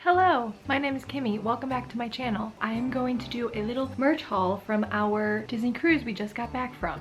Hello, my name is Kimmy. Welcome back to my channel. I am going to do a little merch haul from our Disney cruise we just got back from.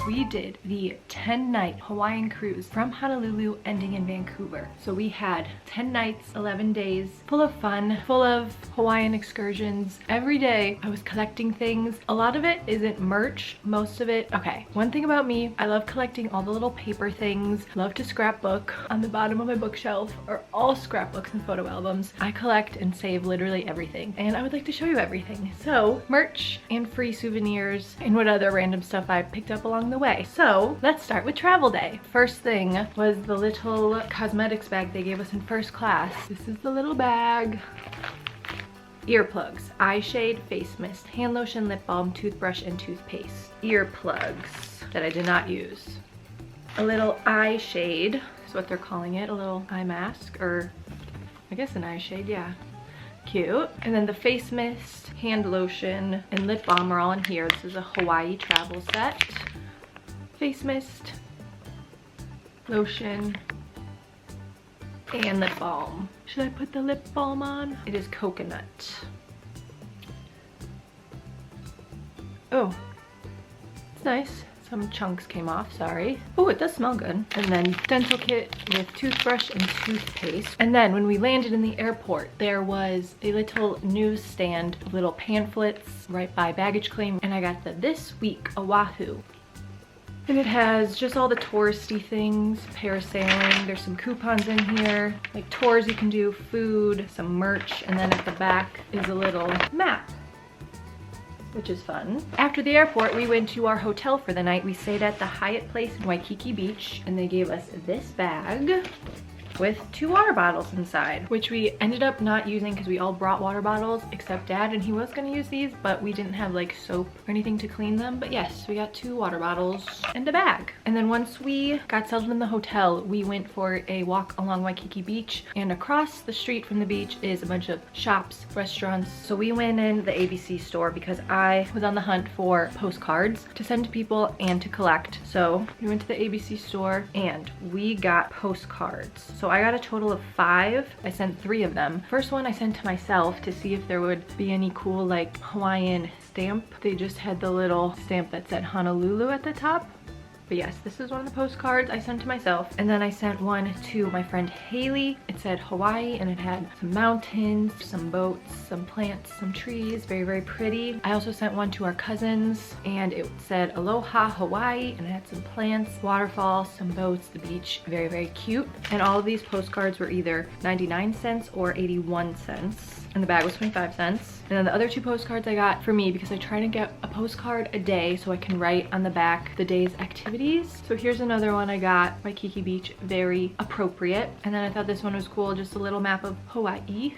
We did the 10-night Hawaiian cruise from Honolulu ending in Vancouver. So we had 10 nights, 11 days, full of fun, full of Hawaiian excursions. Every day I was collecting things. A lot of it isn't merch, most of it, okay. One thing about me, I love collecting all the little paper things. Love to scrapbook. On the bottom of my bookshelf are all scrapbooks and photo albums. I collect and save literally everything, and I would like to show you everything. So merch and free souvenirs and what other random stuff I picked up along the way. So let's start with travel day. First thing was the little cosmetics bag they gave us in first class. This is the little bag. Earplugs, eye shade, face mist, hand lotion, lip balm, toothbrush, and toothpaste. Earplugs that I did not use. A little eye shade is what they're calling it. A little eye mask, or I guess an eye shade, yeah. Cute. And then the face mist, hand lotion, and lip balm are all in here. This is a Hawaii travel set. Face mist, lotion, and lip balm. Should I put the lip balm on? It is coconut. Oh, it's nice. Some chunks came off, sorry. Oh, it does smell good. And then dental kit with toothbrush and toothpaste. And then when we landed in the airport, there was a little newsstand of little pamphlets right by baggage claim. And I got the This Week Oahu. And it has just all the touristy things, parasailing, there's some coupons in here, like tours you can do, food, some merch, and then at the back is a little map, which is fun. After the airport, we went to our hotel for the night. We stayed at the Hyatt Place in Waikiki Beach, and they gave us this bag with 2 water bottles inside, which we ended up not using because we all brought water bottles except Dad, and he was gonna use these, but we didn't have like soap or anything to clean them. But yes, we got 2 water bottles and a bag. And then once we got settled in the hotel, we went for a walk along Waikiki Beach, and across the street from the beach is a bunch of shops, restaurants. So we went in the ABC store because I was on the hunt for postcards to send to people and to collect. So we went to the ABC store and we got postcards. So I got a total of 5. I sent 3 of them. First one I sent to myself to see if there would be any cool like Hawaiian stamp. They just had the little stamp that said Honolulu at the top. But yes, this is one of the postcards I sent to myself. And then I sent one to my friend Haley. It said Hawaii, and it had some mountains, some boats, some plants, some trees. Very, very pretty. I also sent one to our cousins, and it said Aloha Hawaii, and it had some plants, waterfalls, some boats, the beach. Very, very cute. And all of these postcards were either 99 cents or 81 cents. And the bag was 25 cents. And then the other 2 postcards I got for me because I try to get a postcard a day so I can write on the back the day's activities. So here's another one I got, Waikiki Beach, very appropriate. And then I thought this one was cool, just a little map of Hawaii.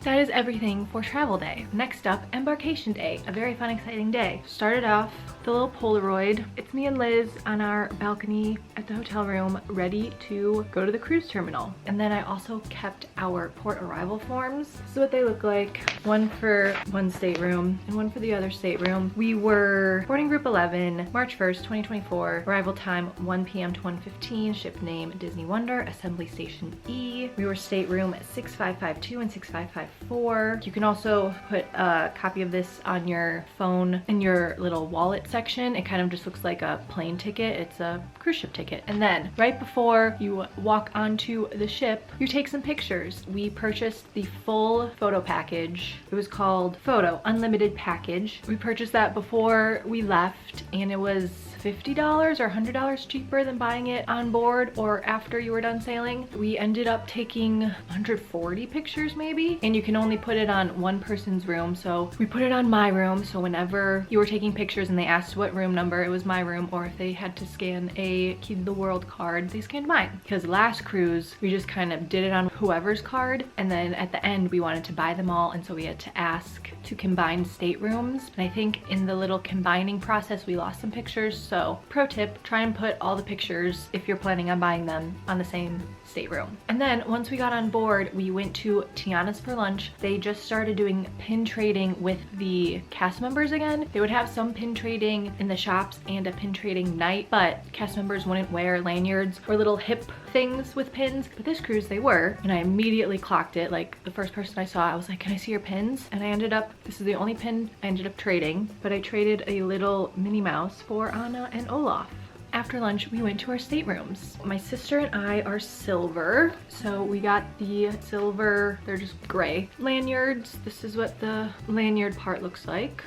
That is everything for travel day. Next up, embarkation day, a very fun, exciting day. Started off the little Polaroid. It's me and Liz on our balcony at the hotel room, ready to go to the cruise terminal. And then I also kept our port arrival forms. This is what they look like. One for one stateroom and one for the other stateroom. We were boarding group 11, March 1st, 2024. Arrival time 1 p.m. to 1:15. Ship name Disney Wonder, Assembly Station E. We were stateroom 6552 and 6554. You can also put a copy of this on your phone in your little wallet section. It kind of just looks like a plane ticket. It's a cruise ship ticket. And then right before you walk onto the ship, you take some pictures. We purchased the full photo package. It was called Photo Unlimited Package. We purchased that before we left, and it was $50 or $100 cheaper than buying it on board or after you were done sailing. We ended up taking 140 pictures maybe, and you can only put it on one person's room. So we put it on my room, so whenever you were taking pictures and they asked what room number, it was my room, or if they had to scan a Key to the World card, they scanned mine. Because last cruise, we just kind of did it on whoever's card, and then at the end we wanted to buy them all, and so we had to ask to combine staterooms. And I think in the little combining process we lost some pictures, so So pro tip, try and put all the pictures, if you're planning on buying them, on the same stateroom. And then once we got on board, we went to Tiana's for lunch. They just started doing pin trading with the cast members again. They would have some pin trading in the shops and a pin trading night, but cast members wouldn't wear lanyards or little hip things with pins. But this cruise they were, and I immediately clocked it. Like the first person I saw, I was like, can I see your pins? And I ended up, this is the only pin I ended up trading, but I traded a little Minnie Mouse for Anna and Olaf. After lunch, we went to our staterooms. My sister and I are silver, so we got the silver, they're just gray lanyards. This is what the lanyard part looks like.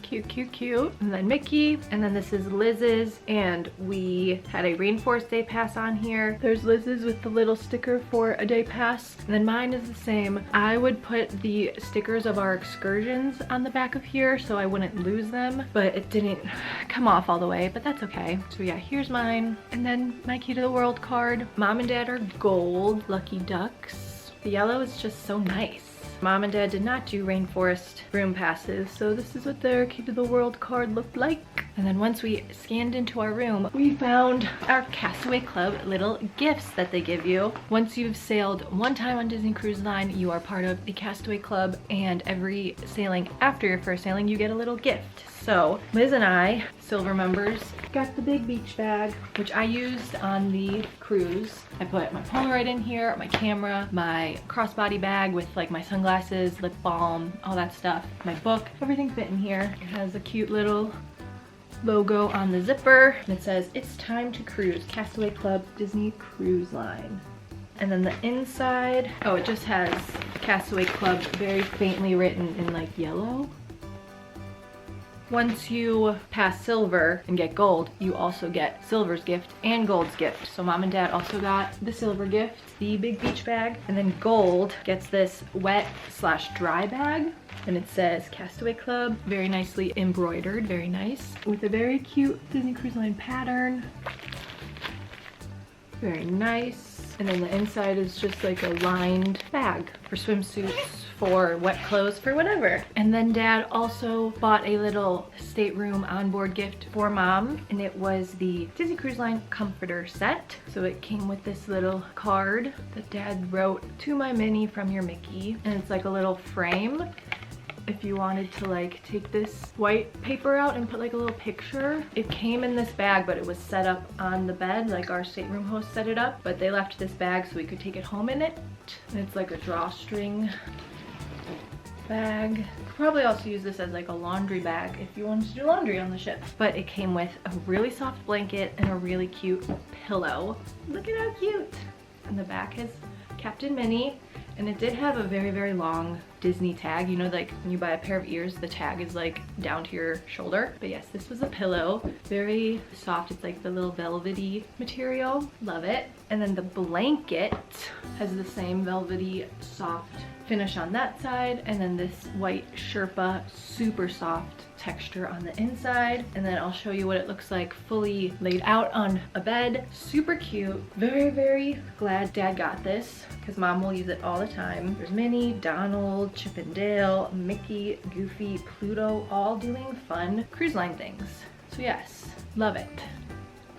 Cute, cute, cute. And then Mickey, and then this is Liz's, and we had a rainforest day pass on here. There's Liz's with the little sticker for a day pass, and then mine is the same. I would put the stickers of our excursions on the back of here so I wouldn't lose them, but it didn't come off all the way, but that's okay. So yeah, here's mine. And then my key to the world card. Mom and dad are gold, lucky ducks. The yellow is just so nice. Mom and dad did not do rainforest room passes, so this is what their key to the world card looked like. And then once we scanned into our room, we found our Castaway Club little gifts that they give you. Once you've sailed one time on Disney Cruise Line, you are part of the Castaway Club, and every sailing after your first sailing, you get a little gift. So Liz and I, silver members, got the big beach bag, which I used on the cruise. I put my Polaroid in here, my camera, my crossbody bag with like my sunglasses, lip balm, all that stuff, my book, everything fit in here. It has a cute little logo on the zipper, and it says, "It's time to cruise, Castaway Club Disney Cruise Line." And then the inside, oh, it just has Castaway Club very faintly written in like yellow. Once you pass silver and get gold, you also get silver's gift and gold's gift. So mom and dad also got the silver gift, the big beach bag, and then gold gets this wet/dry bag. And it says Castaway Club, very nicely embroidered, very nice, with a very cute Disney Cruise Line pattern. Very nice. And then the inside is just like a lined bag for swimsuits, for wet clothes, for whatever. And then dad also bought a little stateroom onboard gift for mom, and it was the Disney Cruise Line comforter set. So it came with this little card that dad wrote, "To my Minnie from your Mickey," and it's like a little frame. If you wanted to like take this white paper out and put like a little picture. It came in this bag, but it was set up on the bed, like our stateroom host set it up, but they left this bag so we could take it home in it. And it's like a drawstring bag. Could probably also use this as like a laundry bag if you wanted to do laundry on the ship. But it came with a really soft blanket and a really cute pillow. Look at how cute. And the back has Captain Minnie. And it did have a very, very long Disney tag. You know, like when you buy a pair of ears, the tag is like down to your shoulder. But yes, this was a pillow. Very soft. It's like the little velvety material. Love it. And then the blanket has the same velvety soft finish on that side. And then this white Sherpa, super soft texture on the inside. And then I'll show you what it looks like fully laid out on a bed. Super cute. Very, very glad dad got this because mom will use it all the time. There's Minnie, Donald, Chip and Dale, Mickey, Goofy, Pluto, all doing fun cruise line things. So yes, love it.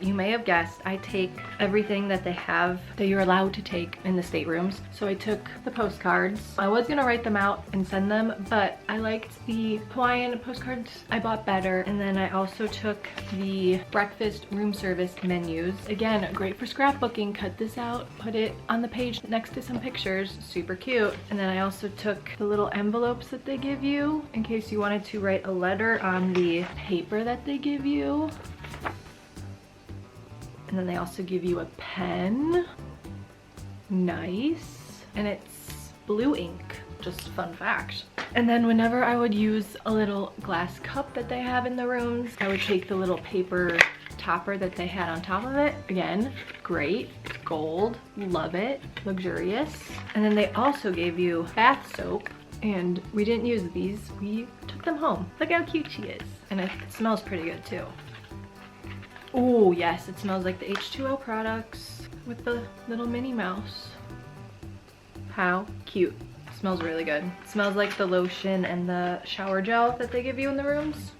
You may have guessed I take everything that they have that you're allowed to take in the staterooms. So I took the postcards. I was gonna write them out and send them, but I liked the Hawaiian postcards I bought better. And then I also took the breakfast room service menus. Again, great for scrapbooking. Cut this out, put it on the page next to some pictures. Super cute. And then I also took the little envelopes that they give you in case you wanted to write a letter on the paper that they give you. And then they also give you a pen. Nice. And it's blue ink, just fun fact. And then whenever I would use a little glass cup that they have in the rooms, I would take the little paper topper that they had on top of it. Again, great, it's gold, love it, luxurious. And then they also gave you bath soap, and we didn't use these, we took them home. Look how cute she is. And it smells pretty good too. Oh yes, it smells like the H2O products with the little Minnie Mouse. How cute. It smells really good. It smells like the lotion and the shower gel that they give you in the rooms.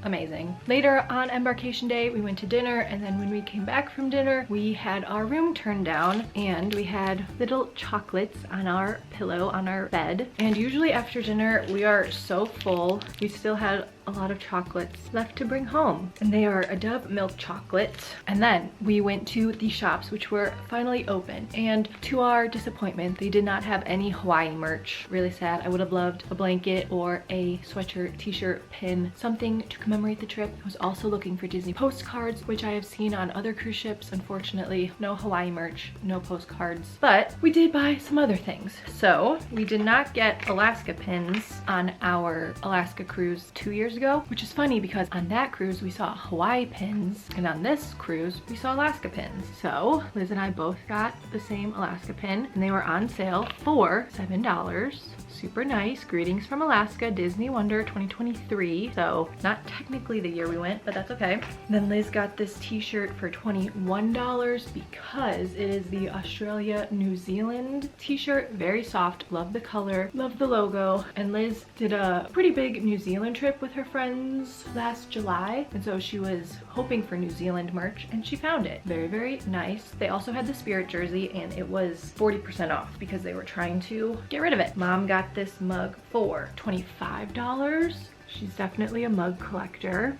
amazing. Later on Embarkation Day, we went to dinner, and then when we came back from dinner, we had our room turned down and we had little chocolates on our pillow on our bed. And usually after dinner, we are so full. We still had a lot of chocolates left to bring home, and they are a Dove milk chocolate. And then we went to the shops, which were finally open, and to our disappointment, they did not have any Hawaii merch. Really sad. I would have loved a blanket or a sweatshirt, t-shirt, pin, something to commemorate the trip. I was also looking for Disney postcards, which I have seen on other cruise ships. Unfortunately, no Hawaii merch, no postcards, but we did buy some other things. So we did not get Alaska pins on our Alaska cruise 2 years ago, which is funny because on that cruise we saw Hawaii pins, and on this cruise we saw Alaska pins. So Liz and I both got the same Alaska pin, and they were on sale for $7. Super nice. Greetings from Alaska, Disney Wonder 2023. So not technically the year we went, but that's okay. Then Liz got this t-shirt for $21 because it is the Australia New Zealand t-shirt. Very soft. Love the color, love the logo. And Liz did a pretty big New Zealand trip with her friends last July, and so she was hoping for New Zealand merch, and she found it. Very, very nice. They also had the Spirit jersey, and it was 40% off because they were trying to get rid of it. Mom got this mug for $25. She's definitely a mug collector.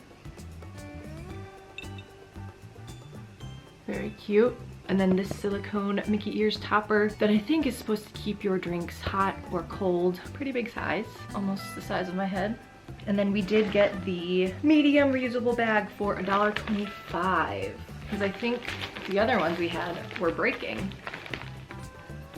Very cute. And then this silicone Mickey ears topper that I think is supposed to keep your drinks hot or cold. Pretty big size, almost the size of my head. And then we did get the medium reusable bag for $1.25 because I think the other ones we had were breaking.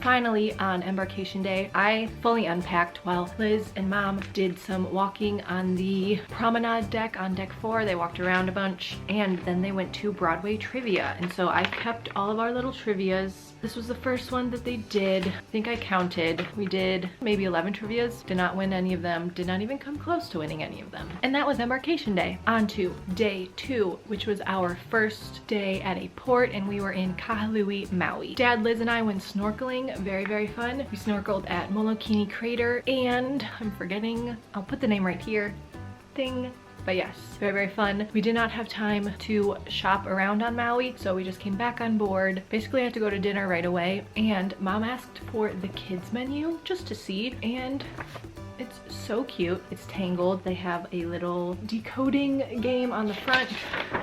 Finally, on Embarkation Day, I fully unpacked while Liz and Mom did some walking on the promenade deck on deck 4. They walked around a bunch, and then they went to Broadway trivia. And so I kept all of our little trivias. This was the first one that they did. I think I counted. We did maybe 11 trivias. Did not win any of them. Did not even come close to winning any of them. And that was Embarkation Day. On to day 2, which was our first day at a port, and we were in Kahului, Maui. Dad, Liz, and I went snorkeling. Very, very fun. We snorkeled at Molokini Crater, and I'm forgetting, I'll put the name right here, but yes, very, very fun. We did not have time to shop around on Maui, so we just came back on board. Basically, I had to go to dinner right away, and Mom asked for the kids menu just to see, and it's so cute. It's Tangled. They have a little decoding game on the front,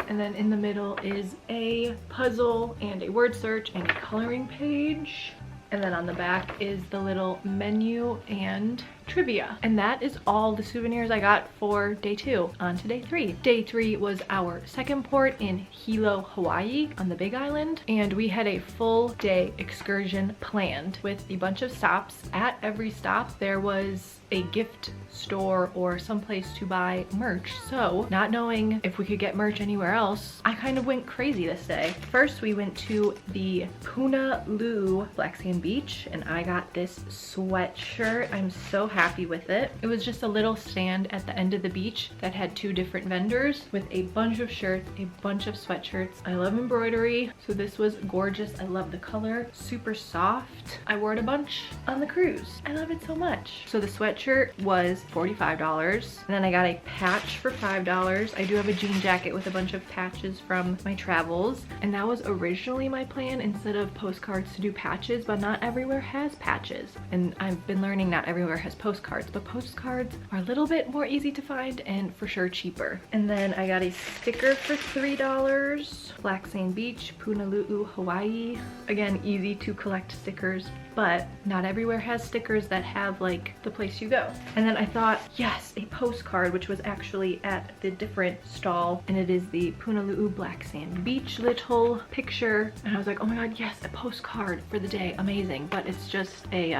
and then in the middle is a puzzle and a word search and a coloring page. And then on the back is the little menu and trivia. And that is all the souvenirs I got for day 2. On to day 3. Day 3 was our second port in Hilo, Hawaii on the Big Island. And we had a full day excursion planned with a bunch of stops. At every stop, there was a gift store or someplace to buy merch. So not knowing if we could get merch anywhere else, I kind of went crazy this day. First, we went to the Honolulu Black Sand Beach, and I got this sweatshirt. I'm so happy with it. It was just a little stand at the end of the beach that had 2 different vendors with a bunch of shirts, a bunch of sweatshirts. I love embroidery, so this was gorgeous. I love the color, super soft. I wore it a bunch on the cruise. I love it so much. So the sweatshirt was $45, and then I got a patch for $5. I do have a jean jacket with a bunch of patches from my travels, and that was originally my plan instead of postcards to do patches, but not everywhere has patches. And I've been learning not everywhere has postcards, but postcards are a little bit more easy to find and for sure cheaper. And then I got a sticker for $3. Black Sand Beach, Honolulu, Hawaii. Again, easy to collect stickers, but not everywhere has stickers that have like the place you go. And then I thought, yes, a postcard, which was actually at the different stall, and it is the Honolulu Black Sand Beach little picture. And I was like, oh my god, yes, a postcard for the day, amazing. But it's just a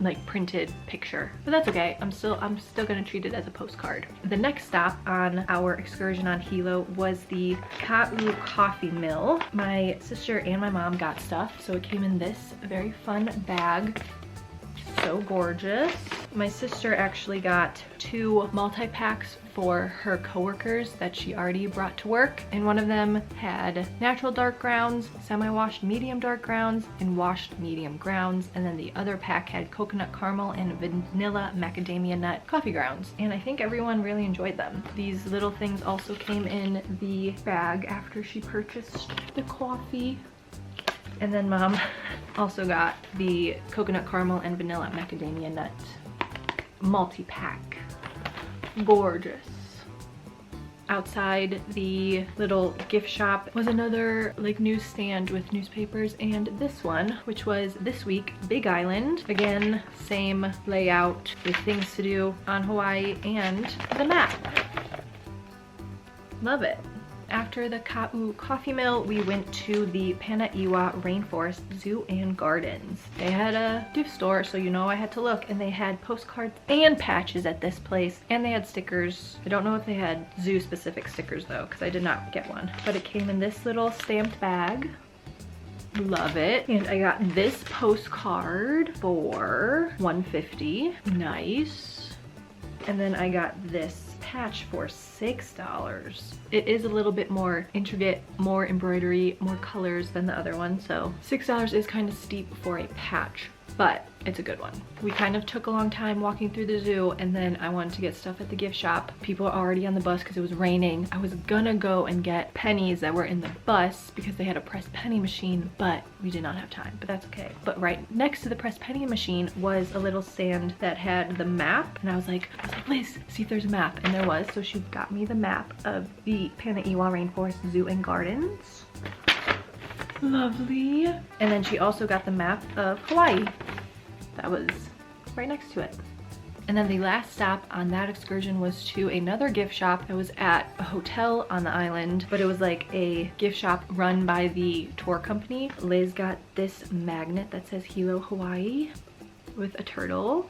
like printed picture, but that's okay. I'm still gonna treat it as a postcard. The next stop on our excursion on Hilo was the Ka'u Coffee Mill. My sister and my mom got stuff, so it came in this very fun bag. So gorgeous. My sister actually got 2 multi-packs for her coworkers that she already brought to work, and one of them had natural dark grounds, semi-washed medium dark grounds, and washed medium grounds, and then the other pack had coconut caramel and vanilla macadamia nut coffee grounds, and I think everyone really enjoyed them. These little things also came in the bag after she purchased the coffee. And then Mom also got the coconut caramel and vanilla macadamia nut multi-pack. Gorgeous. Outside the little gift shop was another like newsstand with newspapers, and this one, which was this week, Big Island. Again, same layout with things to do on Hawaii and the map. Love it. After the Ka'u Coffee Mill, we went to the Panaiwa Rainforest Zoo and Gardens. They had a gift store, so you know I had to look, and they had postcards and patches at this place, and they had stickers. I don't know if they had zoo-specific stickers though, because I did not get one. But it came in this little stamped bag. Love it. And I got this postcard for $1.50. Nice. And then I got this patch for $6. It is a little bit more intricate, more embroidery, more colors than the other one, so $6 is kind of steep for a patch, but it's a good one. We kind of took a long time walking through the zoo, and then I wanted to get stuff at the gift shop. People are already on the bus because it was raining. I was gonna go and get pennies that were in the bus because they had a press penny machine, but we did not have time, but that's okay. But right next to the press penny machine was a little stand that had the map, and I was like, Liz, see if there's a map, and there was, so she got me the map of the Panaiwa Rainforest Zoo and Gardens. Lovely. And then she also got the map of Hawaii. That was right next to it. And then the last stop on that excursion was to another gift shop that was at a hotel on the island, but it was like a gift shop run by the tour company. Liz got this magnet that says Hilo Hawaii with a turtle.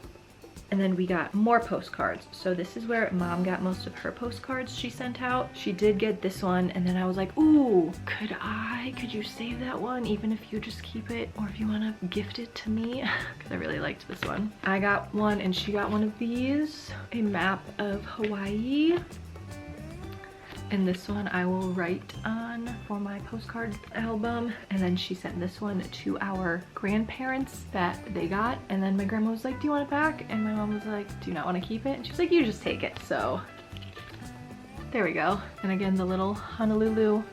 And then we got more postcards. So this is where Mom got most of her postcards she sent out. She did get this one, and then I was like, ooh, could you save that one, even if you just keep it, or if you wanna gift it to me? Because I really liked this one. I got one and she got one of these, a map of Hawaii. And this one I will write on for my postcard album. And then she sent this one to our grandparents that they got. And then my grandma was like, do you want it back? And my mom was like, do you not want to keep it? And she was like, you just take it. So there we go. And again, the little Honolulu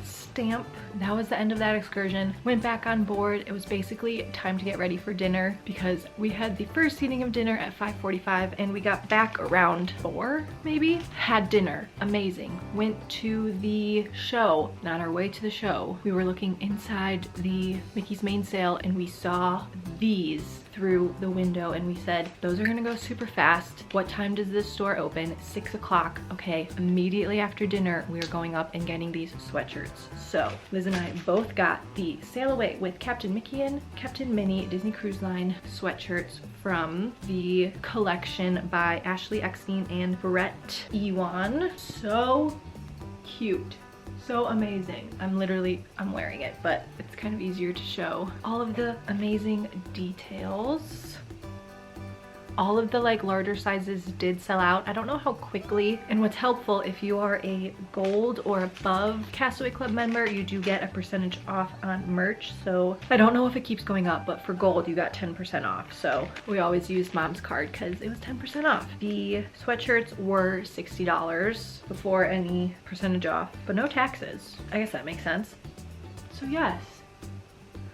stamp. That was the end of that excursion. Went back on board. It was basically time to get ready for dinner because we had the first eating of dinner at 5:45 and we got back around 4 maybe. Had dinner. Amazing. Went to the show. And on our way to the show, we were looking inside the Mickey's mainsail and we saw these through the window and we said, those are gonna go super fast. What time does this store open? 6 o'clock. Okay, immediately after dinner, we are going up and getting these sweatshirts. So Liz and I both got the Sail Away with Captain Mickey and Captain Minnie Disney Cruise Line sweatshirts from the collection by Ashley Eckstein and Brett Ewan. So cute. So amazing. I'm wearing it, but it's kind of easier to show. All of the amazing details. All of the like larger sizes did sell out. I don't know how quickly. And what's helpful, if you are a gold or above Castaway Club member, you do get a percentage off on merch. So I don't know if it keeps going up, but for gold you got 10% off. So we always used Mom's card because it was 10% off. The sweatshirts were $60 before any percentage off, but no taxes. I guess that makes sense. So yes.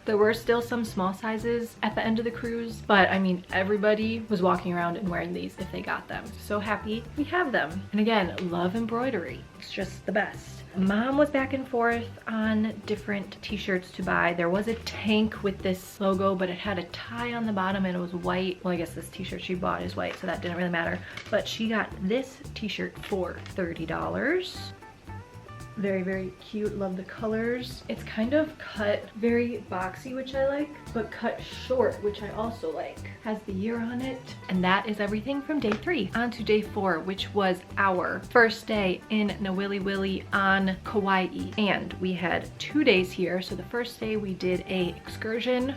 There were still some small sizes at the end of the cruise, but I mean, everybody was walking around and wearing these if they got them. So happy we have them. And again, love embroidery. It's just the best. Mom was back and forth on different t-shirts to buy. There was a tank with this logo, but it had a tie on the bottom and it was white. Well, I guess this t-shirt she bought is white, so that didn't really matter. But she got this t-shirt for $30. Very, very cute. Love the colors. It's kind of cut very boxy, which I like, but cut short, which I also like. Has the year on it. And that is everything from day 3. On to day 4, which was our first day in Nawili Wili on Kauai. And we had 2 days here. So the first day we did a excursion.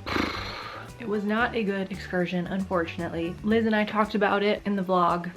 It was not a good excursion, unfortunately. Liz and I talked about it in the vlog.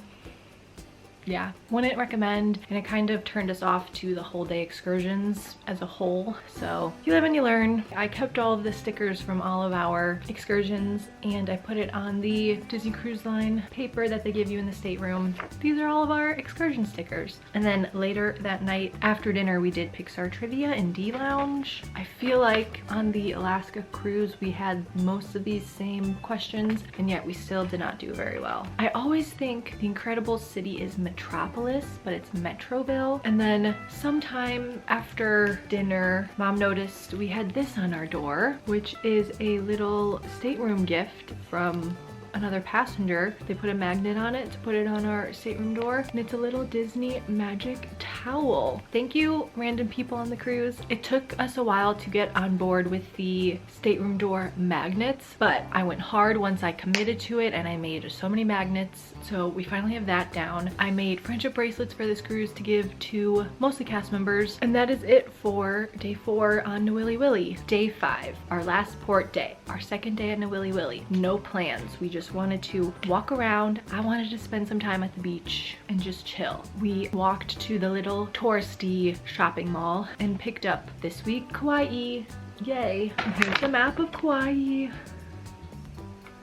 Yeah, wouldn't recommend, and it kind of turned us off to the whole day excursions as a whole. So you live and you learn. I kept all of the stickers from all of our excursions and I put it on the Disney Cruise Line paper that they give you in the stateroom. These are all of our excursion stickers. And then later that night after dinner we did Pixar trivia in D Lounge. I feel like on the Alaska cruise we had most of these same questions and yet we still did not do very well. I always think the incredible city is Metropolis, but it's Metroville. And then sometime after dinner, Mom noticed we had this on our door, which is a little stateroom gift from another passenger. They put a magnet on it to put it on our stateroom door, and it's a little Disney magic towel. Thank you, random people on the cruise. It took us a while to get on board with the stateroom door magnets, but I went hard once I committed to it and I made so many magnets, so we finally have that down. I made friendship bracelets for this cruise to give to mostly cast members, and that is it for day 4 on Nawili Willy. Day 5, our last port day, our second day at Nawili Willy. No plans, we just wanted to walk around. I wanted to spend some time at the beach and just chill. We walked to the little touristy shopping mall and picked up this week Kauai. Yay! And here's the map of Kauai.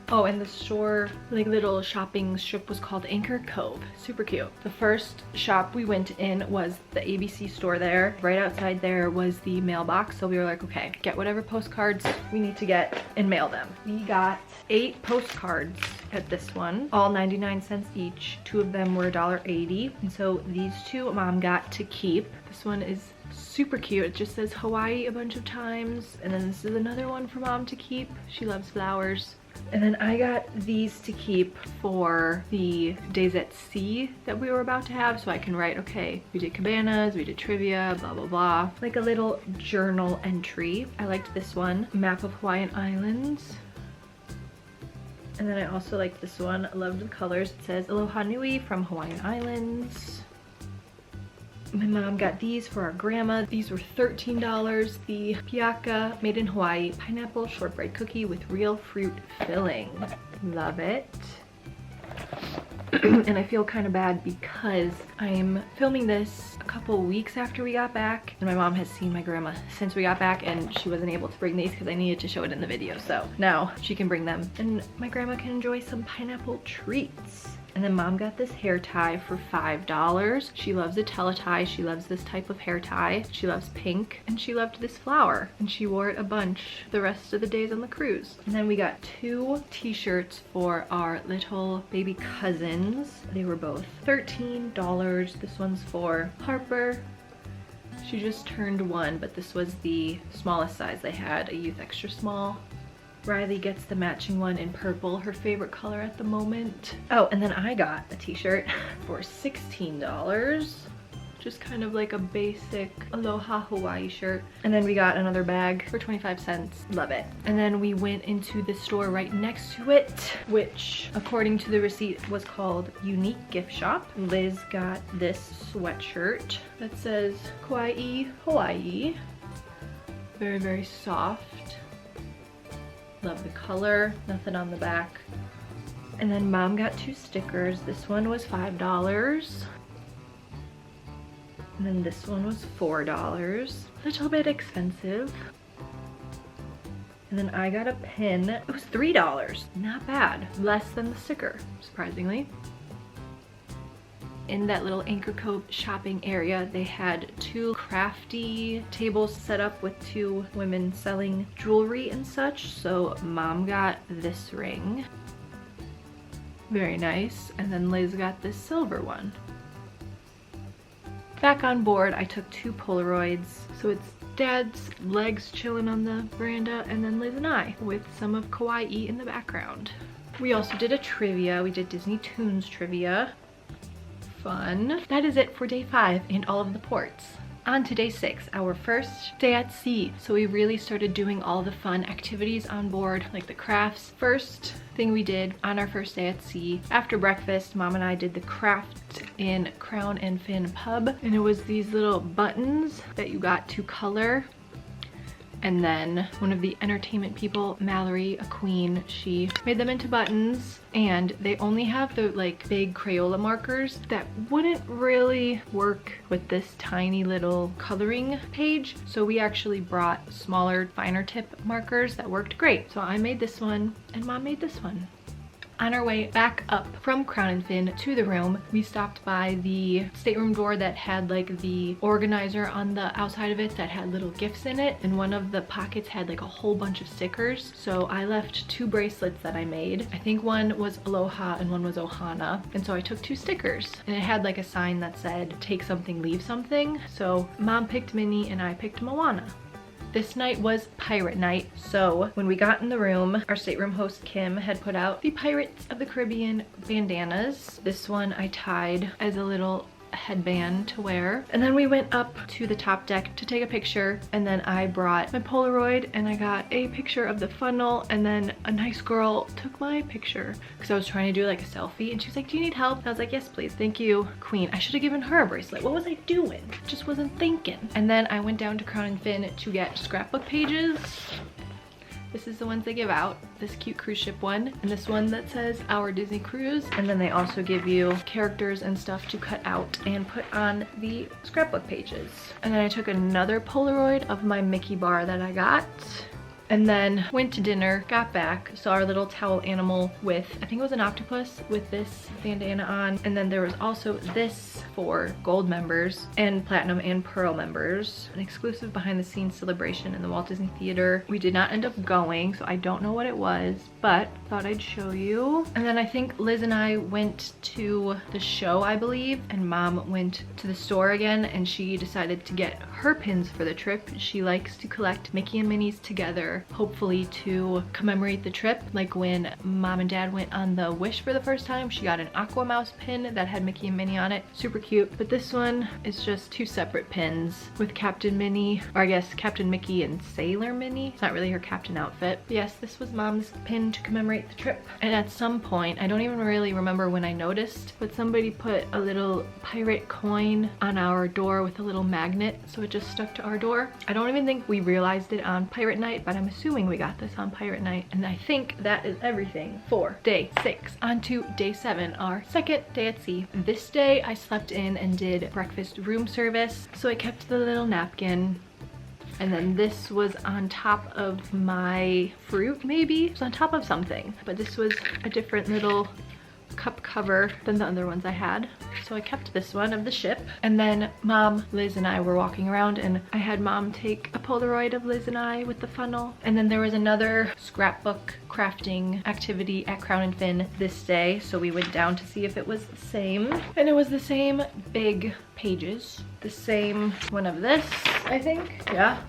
Oh, and the store, like little shopping strip, was called Anchor Cove. Super cute. The first shop we went in was the ABC store there. Right outside there was the mailbox. So we were like, okay, get whatever postcards we need to get and mail them. We got 8 postcards at this one, all 99 cents each. 2 of them were $1.80. And so these 2 Mom got to keep. This one is super cute. It just says Hawaii a bunch of times. And then this is another one for Mom to keep. She loves flowers. And then I got these to keep for the days at sea that we were about to have, so I can write, okay, we did cabanas, we did trivia, blah, blah, blah. Like a little journal entry. I liked this one, map of Hawaiian Islands. And then I also liked this one. I loved the colors. It says Aloha Nui from Hawaiian Islands. My mom got these for our grandma. These were $13. The Piaka made in Hawaii pineapple shortbread cookie with real fruit filling. Love it. And I feel kind of bad because I'm filming this a couple weeks after we got back, and my mom has seen my grandma since we got back, and she wasn't able to bring these because I needed to show it in the video. So now she can bring them and my grandma can enjoy some pineapple treats. And then Mom got this hair tie for $5. She loves a teletie. She loves this type of hair tie. She loves pink, and she loved this flower, and she wore it a bunch the rest of the days on the cruise. And then we got 2 t-shirts for our little baby cousins. They were both $13. This one's for Harper. She just turned 1, but this was the smallest size they had, a youth extra small. Riley gets the matching one in purple, her favorite color at the moment. Oh, and then I got a t-shirt for $16. Just kind of like a basic Aloha Hawaii shirt. And then we got another bag for 25 cents. Love it. And then we went into the store right next to it, which according to the receipt was called Unique Gift Shop. Liz got this sweatshirt that says Kauai, Hawaii. Very, very soft. Love the color, nothing on the back. And then Mom got 2 stickers. This one was $5. And then this one was $4. A little bit expensive. And then I got a pin. It was $3. Not bad. Less than the sticker, surprisingly. In that little Anchor Cove shopping area, they had 2 crafty tables set up with 2 women selling jewelry and such. So Mom got this ring. Very nice. And then Liz got this silver one. Back on board, I took 2 Polaroids. So it's Dad's legs chilling on the veranda, and then Liz and I with some of Kauai in the background. We also did a trivia. We did Disney Toons trivia. Fun. That is it for day 5 and all of the ports. On to day 6, our first day at sea. So we really started doing all the fun activities on board, like the crafts. First thing we did on our first day at sea, after breakfast, Mom and I did the craft in Crown and Fin Pub, and it was these little buttons that you got to color And then one of the entertainment people, Mallory, a queen, she made them into buttons, and they only have the like big Crayola markers that wouldn't really work with this tiny little coloring page. So we actually brought smaller, finer tip markers that worked great. So I made this one and Mom made this one. On our way back up from Crown and Fin to the room, we stopped by the stateroom door that had like the organizer on the outside of it that had little gifts in it, and one of the pockets had like a whole bunch of stickers. So I left 2 bracelets that I made. I think one was Aloha and one was Ohana, and so I took 2 stickers, and it had like a sign that said take something, leave something. So Mom picked Minnie and I picked Moana. This night was pirate night, so when we got in the room, our stateroom host Kim had put out the Pirates of the Caribbean bandanas. This one I tied as a little headband to wear. And then we went up to the top deck to take a picture, and then I brought my Polaroid and I got a picture of the funnel, and then a nice girl took my picture because I was trying to do like a selfie, and she was like, do you need help? And I was like, yes please, thank you, queen. I should have given her a bracelet. What was I doing? Just wasn't thinking. And then I went down to Crown and Fin to get scrapbook pages. This is the ones they give out, this cute cruise ship one, and this one that says Our Disney Cruise. And then they also give you characters and stuff to cut out and put on the scrapbook pages. And then I took another Polaroid of my Mickey bar that I got. And then went to dinner, got back, saw our little towel animal with, I think it was an octopus with this bandana on. And then there was also this for gold members and platinum and pearl members, an exclusive behind the scenes celebration in the Walt Disney Theater. We did not end up going, so I don't know what it was, but thought I'd show you. And then I think Liz and I went to the show, I believe, and Mom went to the store again, and she decided to get her pins for the trip. She likes to collect Mickey and Minnie's together, hopefully to commemorate the trip. Like when Mom and Dad went on the Wish for the first time, she got an Aqua Mouse pin that had Mickey and Minnie on it. Super cute. But this one is just 2 separate pins with Captain Minnie, or I guess Captain Mickey and Sailor Minnie. It's not really her captain outfit. But yes, this was Mom's pin to commemorate the trip. And at some point, I don't even really remember when I noticed, but somebody put a little pirate coin on our door with a little magnet, so it just stuck to our door. I don't even think we realized it on pirate night, but I'm assuming we got this on pirate night. And I think that is everything for day 6. On to day 7, our second day at sea. This day I slept in and did breakfast room service, so I kept the little napkin. And then this was on top of my fruit, maybe? It was on top of something, but this was a different little cup cover than the other ones I had. So I kept this one of the ship. And then Mom, Liz, and I were walking around, and I had Mom take a Polaroid of Liz and I with the funnel. And then there was another scrapbook crafting activity at Crown and Fin this day, so we went down to see if it was the same. And it was the same big pages, the same one of this, I think. Yeah,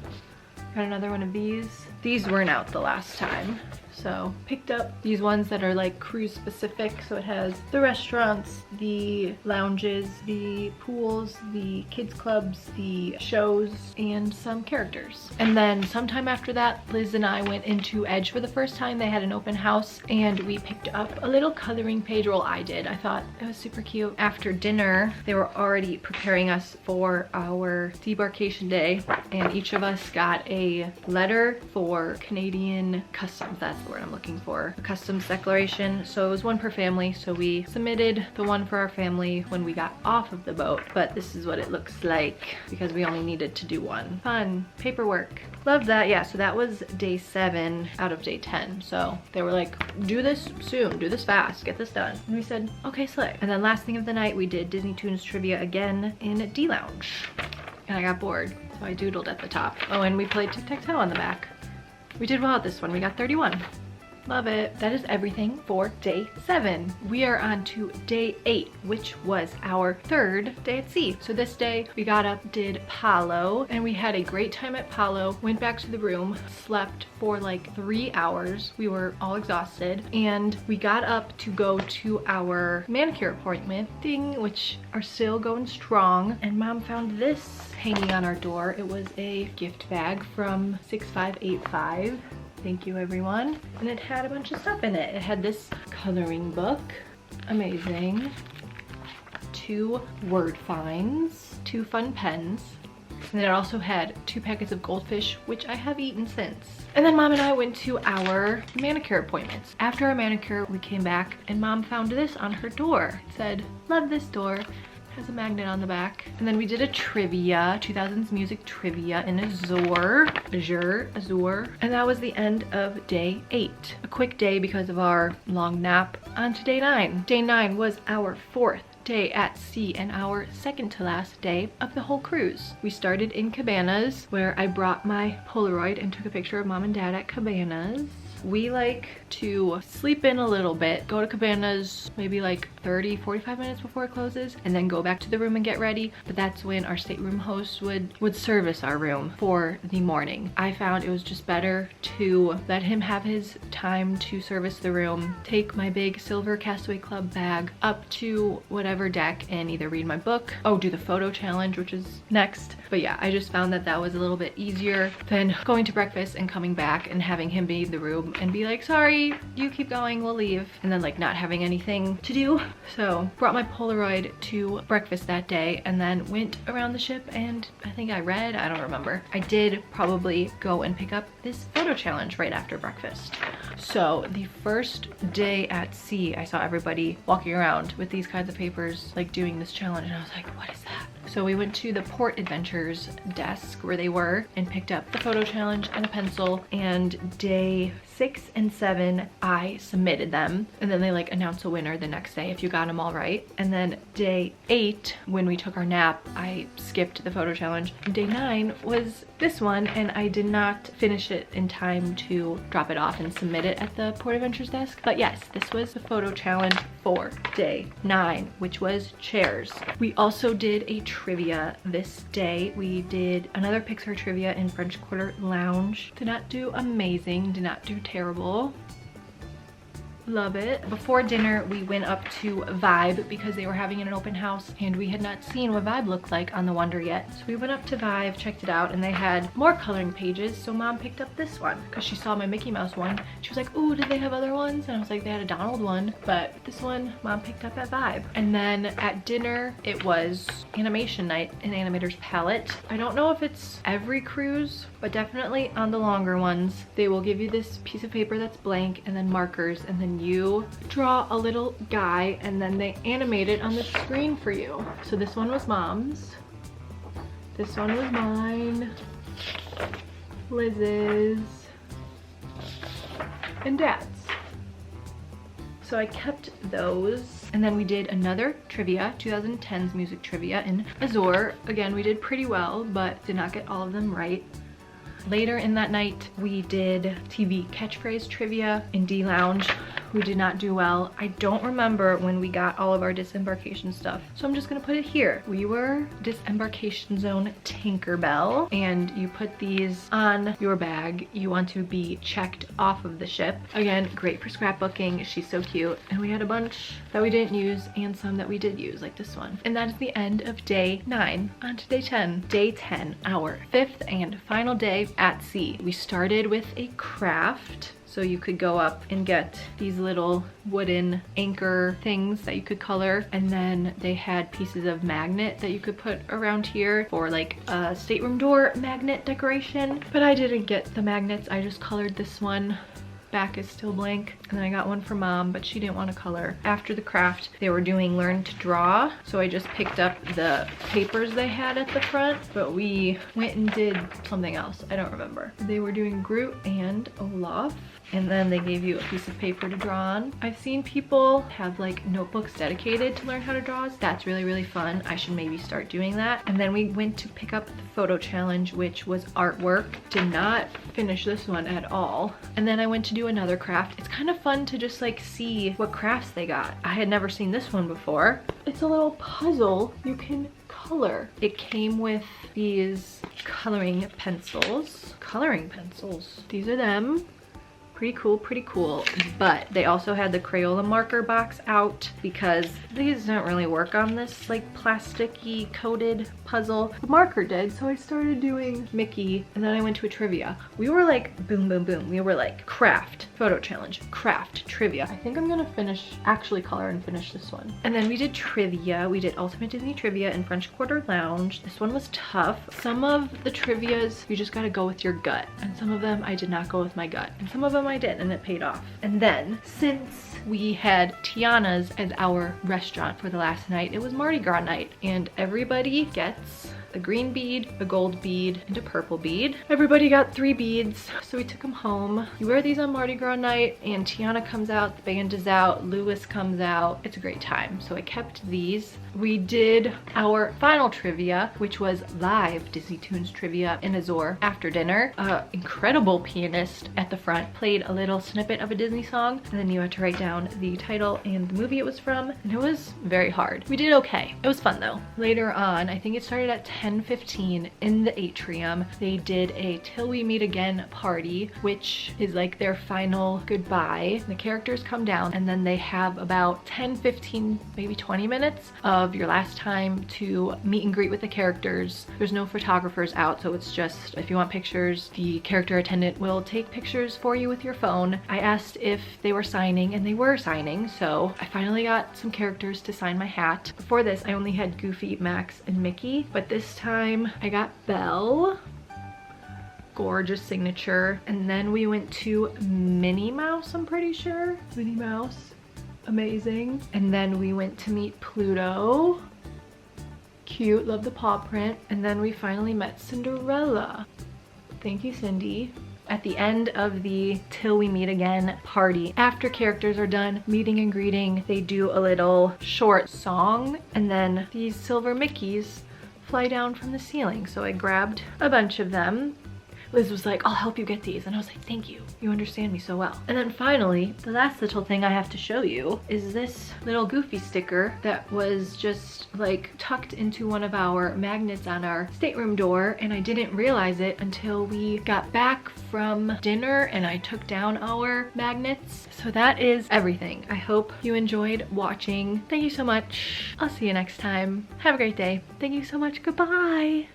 got another one of these. These weren't out the last time, so picked up these ones that are like cruise specific. So it has the restaurants, the lounges, the pools, the kids clubs, the shows, and some characters. And then sometime after that, Liz and I went into Edge for the first time. They had an open house, and we picked up a little coloring page. Well, I did. I thought it was super cute. After dinner, they were already preparing us for our debarkation day, and each of us got a letter for Canadian customs. That's the word I'm looking for. A customs declaration. So it was one per family. So we submitted the one for our family when we got off of the boat, but this is what it looks like because we only needed to do one. Fun paperwork. Love that. Yeah, so that was day 7 out of day 10. So they were like, do this soon, do this fast, get this done. And we said, okay, slick. And then last thing of the night, we did Disney Toons trivia again in D Lounge. And I got bored, so I doodled at the top. Oh, and we played tic-tac-toe on the back. We did well at this one. We got 31. Love it. That is everything for day 7. We are on to day 8, which was our 3rd day at sea. So this day we got up, did Palo, and we had a great time at Palo. Went back to the room, slept for like 3 hours. We were all exhausted, and we got up to go to our manicure appointment thing, which are still going strong. And Mom found this hanging on our door. It was a gift bag from 6585. Thank you, everyone. And it had a bunch of stuff in it. It had this coloring book, amazing, 2 word finds, 2 fun pens, And then it also had 2 packets of goldfish, which I have eaten since. And then mom and I went to our manicure appointments. After our manicure, we came back and mom found this on her door. It said, "Love this door." Has a magnet on the back. And then we did a trivia, 2000s music trivia in Azure. And that was the end of day 8. A quick day because of our long nap on to day 9. Day 9 was our 4th day at sea and our second to last day of the whole cruise. We started in Cabanas, where I brought my Polaroid and took a picture of mom and dad at Cabanas. We like to sleep in a little bit, go to Cabanas maybe like 30-45 minutes before it closes, and then go back to the room and get ready. But that's when our stateroom host would service our room for the morning. I found it was just better to let him have his time to service the room, take my big silver Castaway Club bag up to whatever deck and either read my book, do the photo challenge, which is next. But yeah, I just found that that was a little bit easier than going to breakfast and coming back and having him be in the room and be like, "Sorry, you keep going, we'll leave," and then like not having anything to do. So brought my Polaroid to breakfast that day and then went around the ship, and I think I don't remember. I did probably go and pick up this photo challenge right after breakfast. So the first day at sea, I saw everybody walking around with these kinds of papers, like doing this challenge, and I was like, what is that? So we went to the Port Adventures desk where they were and picked up the photo challenge and a pencil. And day 6 and 7, I submitted them, and then they like announce a winner the next day if you got them all right. And then day 8, when we took our nap, I skipped the photo challenge. Day 9 was this one, and I did not finish it in time to drop it off and submit it at the Port Adventures desk. But yes, this was the photo challenge for day 9, which was chairs. We also did a trivia this day. We did another Pixar trivia in French Quarter Lounge. Did not do amazing, did not do terrible. Love it. Before dinner, we went up to Vibe because they were having an open house and we had not seen what Vibe looked like on the Wonder yet. So we went up to Vibe, checked it out, and they had more coloring pages. So mom picked up this one because she saw my Mickey Mouse one. She was like, "Ooh, did they have other ones?" And I was like, "They had a Donald one," but this one mom picked up at Vibe. And then at dinner, it was animation night in Animator's Palette. I don't know if it's every cruise, but definitely on the longer ones, they will give you this piece of paper that's blank and then markers, and then you draw a little guy and then they animate it on the screen for you. So this one was mom's, this one was mine, Liz's, and dad's. So I kept those. And then we did another trivia, 2010s music trivia in Azure. Again, we did pretty well, but did not get all of them right. Later in that night, we did TV catchphrase trivia in D Lounge. We did not do well. I don't remember when we got all of our disembarkation stuff, so I'm just gonna put it here. We were disembarkation zone Tinkerbell, and you put these on your bag. You want to be checked off of the ship. Again, great for scrapbooking. She's so cute. And we had a bunch that we didn't use and some that we did use, like this one. And that is the end of day 9. On to day 10. Day 10, our 5th and final day at sea. We started with a craft. So you could go up and get these little wooden anchor things that you could color. And then they had pieces of magnet that you could put around here for like a stateroom door magnet decoration. But I didn't get the magnets. I just colored this one. Back is still blank. And then I got one for mom, but she didn't want to color. After the craft, they were doing learn to draw. So I just picked up the papers they had at the front, but we went and did something else. I don't remember. They were doing Groot and Olaf. And then they gave you a piece of paper to draw on. I've seen people have like notebooks dedicated to learn how to draw. That's really, really fun. I should maybe start doing that. And then we went to pick up the photo challenge, which was artwork. Did not finish this one at all. And then I went to do another craft. It's kind of fun to just like see what crafts they got. I had never seen this one before. It's a little puzzle you can color. It came with these coloring pencils. These are them. Pretty cool. But they also had the Crayola marker box out because these don't really work on this like plasticky coated puzzle. The marker did, so I started doing Mickey, and then I went to a trivia. We were like boom. We were like craft, photo challenge, craft, trivia. I think I'm gonna actually color and finish this one. And then we did trivia. We did Ultimate Disney Trivia and French Quarter Lounge. This one was tough. Some of the trivias, you just gotta go with your gut. And some of them I did not go with my gut. And some of them I did, and it paid off. And then, since we had Tiana's as our restaurant for the last night, it was Mardi Gras night, and everybody gets a green bead, a gold bead, and a purple bead. Everybody got 3 beads, so we took them home. You wear these on Mardi Gras night, and Tiana comes out, the band is out, Lewis comes out. It's a great time, so I kept these. We did our final trivia, which was live Disney Tunes trivia in Azor after dinner. Incredible pianist at the front played a little snippet of a Disney song, and then you had to write down the title and the movie it was from, and it was very hard. We did okay. It was fun though. Later on, I think it started at 10:15 in the atrium. They did a Till We Meet Again party, which is like their final goodbye. The characters come down, and then they have about 10, 15, maybe 20 minutes of your last time to meet and greet with the characters. There's no photographers out, so it's just if you want pictures, the character attendant will take pictures for you with your phone. I asked if they were signing, and they were signing, so I finally got some characters to sign my hat. Before this, I only had Goofy, Max, and Mickey, but this time I got Belle. Gorgeous signature. And then we went to Minnie Mouse, I'm pretty sure. Minnie Mouse. Amazing. And then we went to meet Pluto. Cute, love the paw print. And then we finally met Cinderella. Thank you, Cindy. At the end of the Till We Meet Again party, after characters are done meeting and greeting, they do a little short song, and then these silver Mickeys fly down from the ceiling. So I grabbed a bunch of them. Liz was like, I'll help you get these. And I was like, thank you. You understand me so well. And then finally, the last little thing I have to show you is this little Goofy sticker that was just like tucked into one of our magnets on our stateroom door. And I didn't realize it until we got back from dinner and I took down our magnets. So that is everything. I hope you enjoyed watching. Thank you so much. I'll see you next time. Have a great day. Thank you so much. Goodbye.